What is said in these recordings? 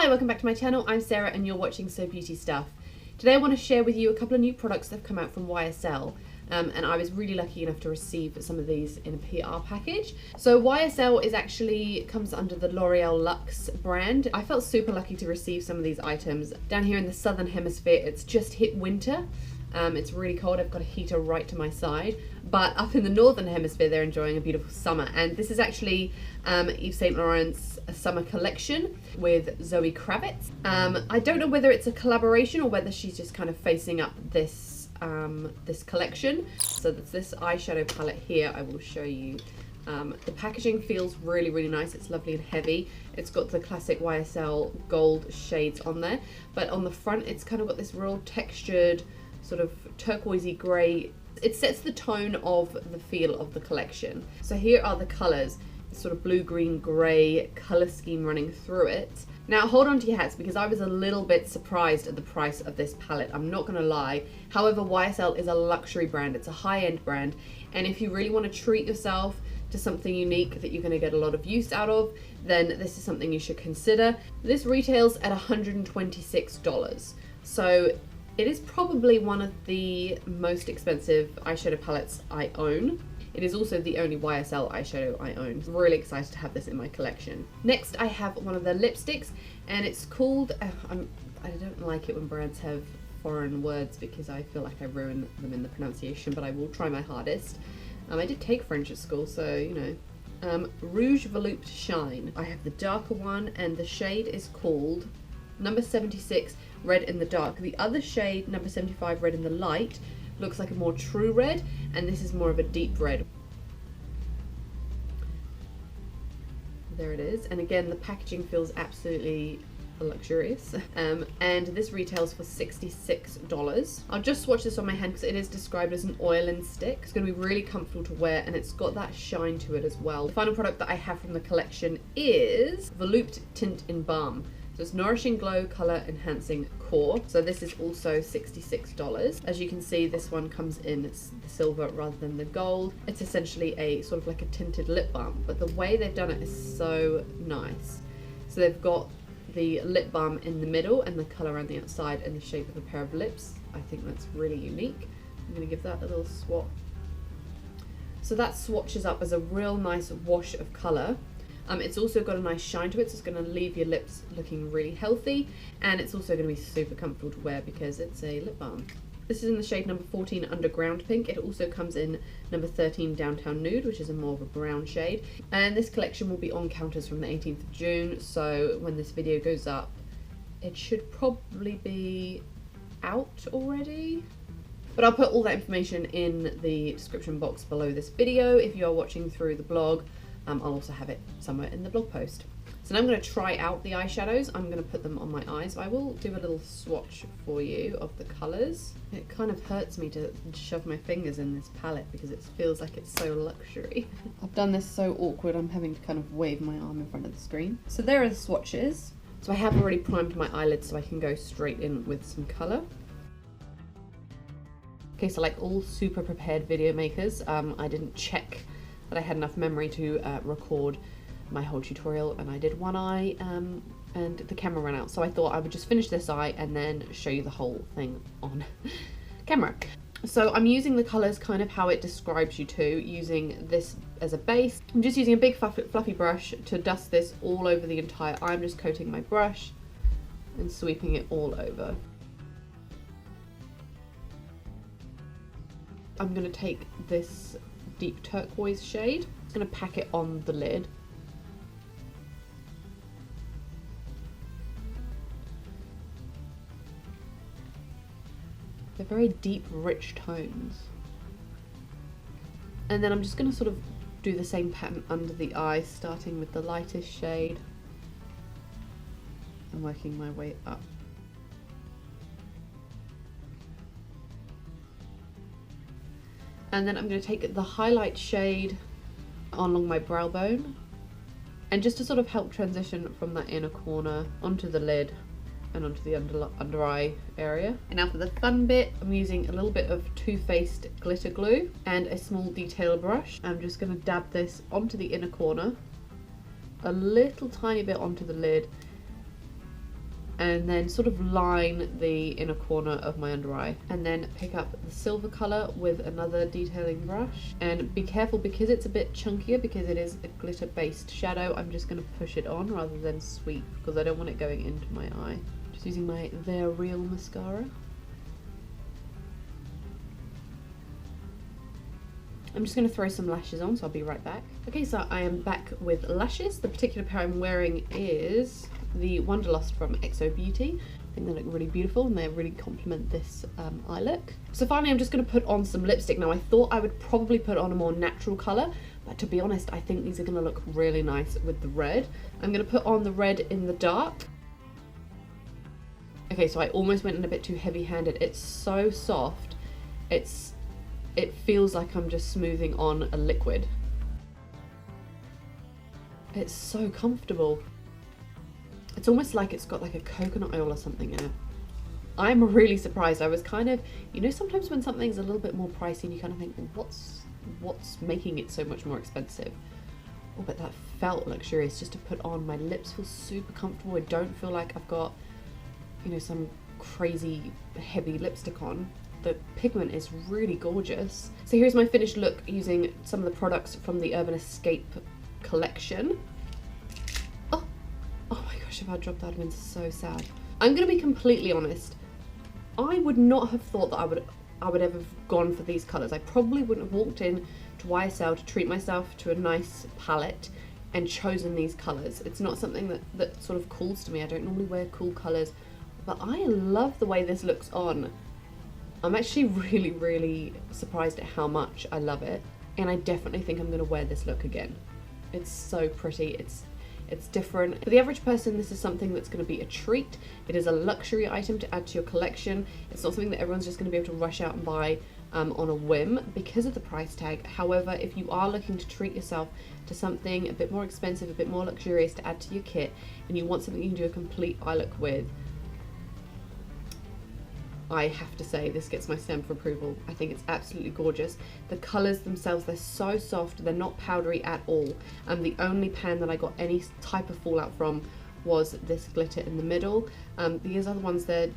Hi, welcome back to my channel. I'm Sarah and you're watching So Beauty Stuff. Today I want to share with you a couple of new products that have come out from YSL. And I was really lucky enough to receive some of these in a PR package. So YSL is actually comes under the L'Oreal Luxe brand. I felt super lucky to receive some of these items. Down here in the southern hemisphere, it's just hit winter. It's really cold. I've got a heater right to my side. But up in the northern hemisphere, they're enjoying a beautiful summer. And this is actually Yves Saint Laurent's summer collection with Zoe Kravitz. I don't know whether it's a collaboration or whether she's just kind of facing up this this collection. So that's this eyeshadow palette here. I will show you. The packaging feels really, really nice. It's lovely and heavy. It's got the classic YSL gold shades on there. But on the front, it's kind of got this real textured, sort of turquoisey grey. It sets the tone of the feel of the collection. So here are the colours. Sort of blue, green, grey colour scheme running through it. Now hold on to your hats because I was a little bit surprised at the price of this palette. I'm not going to lie. However, YSL is a luxury brand. It's a high-end brand. And if you really want to treat yourself to something unique that you're going to get a lot of use out of, then this is something you should consider. This retails at $126. So it is probably one of the most expensive eyeshadow palettes I own. It is also the only YSL eyeshadow I own. I'm really excited to have this in my collection. Next, I have one of their lipsticks, and it's called, I don't like it when brands have foreign words because I feel like I ruin them in the pronunciation, but I will try my hardest. I did take French at school, so you know. Rouge Volupté Shine. I have the darker one, and the shade is called number 76, Red in the Dark. The other shade, number 75, Red in the Light, looks like a more true red, and this is more of a deep red. There it is, and again the packaging feels absolutely luxurious. And this retails for $66. I'll just swatch this on my hand because it is described as an oil and stick. It's going to be really comfortable to wear, and it's got that shine to it as well. The final product that I have from the collection is Volupté Tint-In-Balm. So it's Nourishing Glow Colour Enhancing Core. So this is also $66. As you can see, this one comes in the silver rather than the gold. It's essentially a sort of like a tinted lip balm, but the way they've done it is so nice. So they've got the lip balm in the middle and the colour around the outside in the shape of a pair of lips. I think that's really unique. I'm going to give that a little swatch. So that swatches up as a real nice wash of colour. It's also got a nice shine to it, so it's going to leave your lips looking really healthy, and it's also going to be super comfortable to wear because it's a lip balm. This is in the shade number 14, Underground Pink. It also comes in number 13, Downtown Nude, which is a more of a brown shade. And this collection will be on counters from the 18th of June, so when this video goes up, it should probably be out already. But I'll put all that information in the description box below this video if you are watching through the blog. I'll also have it somewhere in the blog post. So now I'm going to try out the eyeshadows. I'm going to put them on my eyes. I will do a little swatch for you of the colours. It kind of hurts me to shove my fingers in this palette because it feels like it's so luxury. I've done this so awkward, I'm having to kind of wave my arm in front of the screen. So there are the swatches. So I have already primed my eyelids so I can go straight in with some colour. Okay, so like all super prepared video makers, I didn't check that I had enough memory to record my whole tutorial, and I did one eye and the camera ran out, so I thought I would just finish this eye and then show you the whole thing on camera. So I'm using the colours kind of how it describes you to, using this as a base. I'm just using a big fluffy brush to dust this all over the entire eye. I'm just coating my brush and sweeping it all over. I'm going to take this deep turquoise shade. I'm going to pack it on the lid. They're very deep, rich tones. And then I'm just going to sort of do the same pattern under the eye, starting with the lightest shade and working my way up. And then I'm going to take the highlight shade along my brow bone, and just to sort of help transition from that inner corner onto the lid and onto the under eye area. And now for the fun bit, I'm using a little bit of Too Faced glitter glue and a small detail brush. I'm just going to dab this onto the inner corner, a little tiny bit onto the lid, and then sort of line the inner corner of my under eye, and then pick up the silver colour with another detailing brush. And be careful, because it's a bit chunkier, because it is a glitter based shadow, I'm just going to push it on rather than sweep, because I don't want it going into my eye. Just using my They're Real mascara. I'm just going to throw some lashes on, so I'll be right back. Okay, so I am back with lashes. The particular pair I'm wearing is the Wonderlust from XO Beauty. I think they look really beautiful and they really complement this eye look. So finally, I'm just going to put on some lipstick. Now, I thought I would probably put on a more natural colour, but to be honest, I think these are going to look really nice with the red. I'm going to put on the red in the dark. Okay, so I almost went in a bit too heavy-handed. It's so soft. It feels like I'm just smoothing on a liquid. It's so comfortable. It's almost like it's got like a coconut oil or something in it. I'm really surprised. I was kind of, you know, sometimes when something's a little bit more pricey, you kind of think, well, what's making it so much more expensive? Oh, but that felt luxurious just to put on. My lips feel super comfortable. I don't feel like I've got, you know, some crazy heavy lipstick on. The pigment is really gorgeous. So here's my finished look using some of the products from the Urban Escape collection. Oh my gosh, if I dropped that, I'd have been so sad. I'm gonna be completely honest. I would not have thought that I would ever have gone for these colours. I probably wouldn't have walked in to YSL to treat myself to a nice palette and chosen these colours. It's not something that sort of calls to me. I don't normally wear cool colours, but I love the way this looks on. I'm actually really, really surprised at how much I love it, and I definitely think I'm going to wear this look again. It's so pretty. It's different. For the average person, this is something that's going to be a treat. It is a luxury item to add to your collection. It's not something that everyone's just going to be able to rush out and buy on a whim because of the price tag. However, if you are looking to treat yourself to something a bit more expensive, a bit more luxurious to add to your kit, and you want something you can do a complete eye look with, I have to say this gets my stamp of approval. I think it's absolutely gorgeous. The colours themselves, they're so soft, they're not powdery at all. And the only pan that I got any type of fallout from was this glitter in the middle. These other ones, they're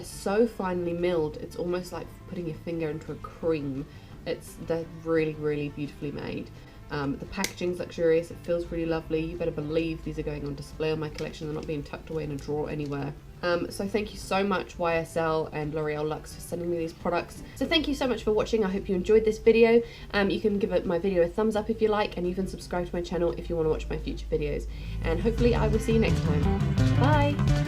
so finely milled, it's almost like putting your finger into a cream. They're really, really beautifully made. The packaging's luxurious, it feels really lovely. You better believe these are going on display on my collection. They're not being tucked away in a drawer anywhere. So thank you so much YSL and L'Oreal Luxe for sending me these products. So thank you so much for watching. I hope you enjoyed this video. You can give my video a thumbs up if you like, and even subscribe to my channel if you want to watch my future videos. And hopefully I will see you next time. Bye!